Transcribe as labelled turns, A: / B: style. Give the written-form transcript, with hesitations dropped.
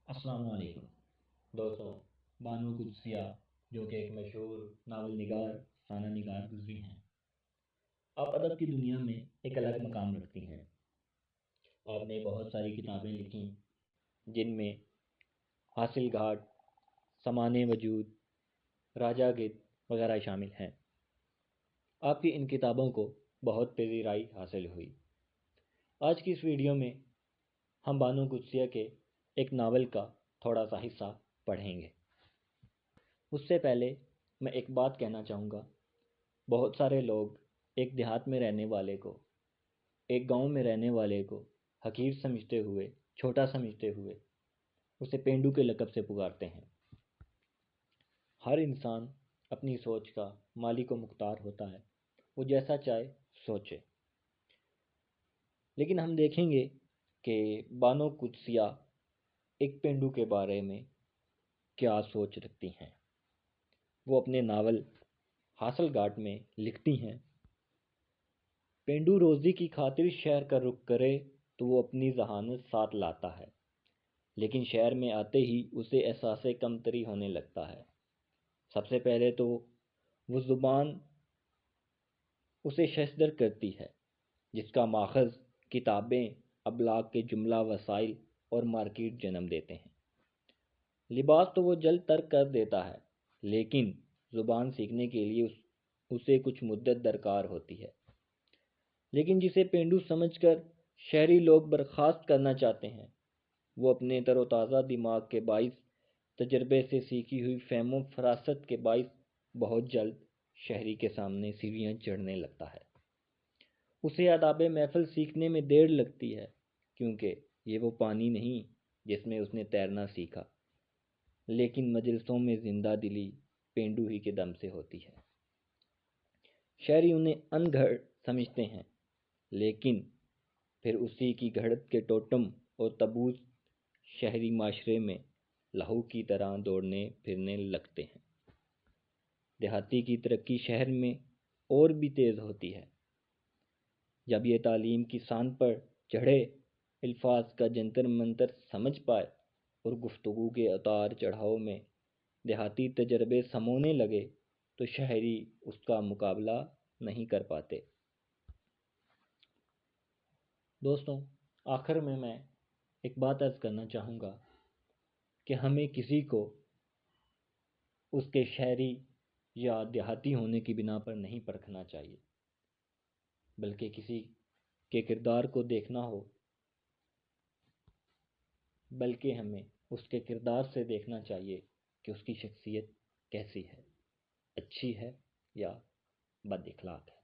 A: السلام علیکم دوستوں، بانو قدسیہ جو کہ ایک مشہور ناول نگار افسانہ نگار گزری ہیں، آپ ادب کی دنیا میں ایک الگ مقام رکھتی ہیں۔ آپ نے بہت ساری کتابیں لکھی جن میں حاصل گھاٹ، سمان وجود، راجا گت وغیرہ شامل ہیں۔ آپ کی ان کتابوں کو بہت پذیرائی حاصل ہوئی۔ آج کی اس ویڈیو میں ہم بانو قدسیہ کے ایک ناول کا تھوڑا سا حصہ پڑھیں گے۔ اس سے پہلے میں ایک بات کہنا چاہوں گا۔ بہت سارے لوگ ایک دیہات میں رہنے والے کو، ایک گاؤں میں رہنے والے کو حقیر سمجھتے ہوئے، چھوٹا سمجھتے ہوئے اسے پینڈو کے لقب سے پکارتے ہیں۔ ہر انسان اپنی سوچ کا مالک و مختار ہوتا ہے، وہ جیسا چاہے سوچے۔ لیکن ہم دیکھیں گے کہ بانو قدسیہ ایک پینڈو کے بارے میں کیا سوچ رکھتی ہیں۔ وہ اپنے ناول حاصل گھاٹ میں لکھتی ہیں، پینڈو روزی کی خاطر شہر کا رخ کرے تو وہ اپنی ذہانت ساتھ لاتا ہے، لیکن شہر میں آتے ہی اسے احساس کمتری ہونے لگتا ہے۔ سب سے پہلے تو وہ زبان اسے ششدر کرتی ہے، جس کا ماخذ کتابیں، ابلاغ کے جملہ وسائل اور مارکیٹ جنم دیتے ہیں۔ لباس تو وہ جلد ترک کر دیتا ہے، لیکن زبان سیکھنے کے لیے اسے کچھ مدت درکار ہوتی ہے۔ لیکن جسے پینڈو سمجھ کر شہری لوگ برخاست کرنا چاہتے ہیں، وہ اپنے تر و تازہ دماغ کے باعث، تجربے سے سیکھی ہوئی فہم و فراست کے باعث بہت جلد شہری کے سامنے سیڑھیاں چڑھنے لگتا ہے۔ اسے آداب محفل سیکھنے میں دیر لگتی ہے، کیونکہ یہ وہ پانی نہیں جس میں اس نے تیرنا سیکھا، لیکن مجلسوں میں زندہ دلی پینڈو ہی کے دم سے ہوتی ہے۔ شہری انہیں ان گھڑ سمجھتے ہیں، لیکن پھر اسی کی گھڑت کے ٹوٹم اور تبوز شہری معاشرے میں لہو کی طرح دوڑنے پھرنے لگتے ہیں۔ دیہاتی کی ترقی شہر میں اور بھی تیز ہوتی ہے۔ جب یہ تعلیم کی سان پر چڑھے، الفاظ کا جنتر منتر سمجھ پائے اور گفتگو کے اتار چڑھاؤ میں دیہاتی تجربے سمونے لگے تو شہری اس کا مقابلہ نہیں کر پاتے۔ دوستوں، آخر میں ایک بات عرض کرنا چاہوں گا کہ ہمیں کسی کو اس کے شہری یا دیہاتی ہونے کی بنا پر نہیں پرکھنا چاہیے، بلکہ کسی کے کردار کو دیکھنا ہو، بلکہ ہمیں اس کے کردار سے دیکھنا چاہیے کہ اس کی شخصیت کیسی ہے، اچھی ہے یا بد اخلاق ہے۔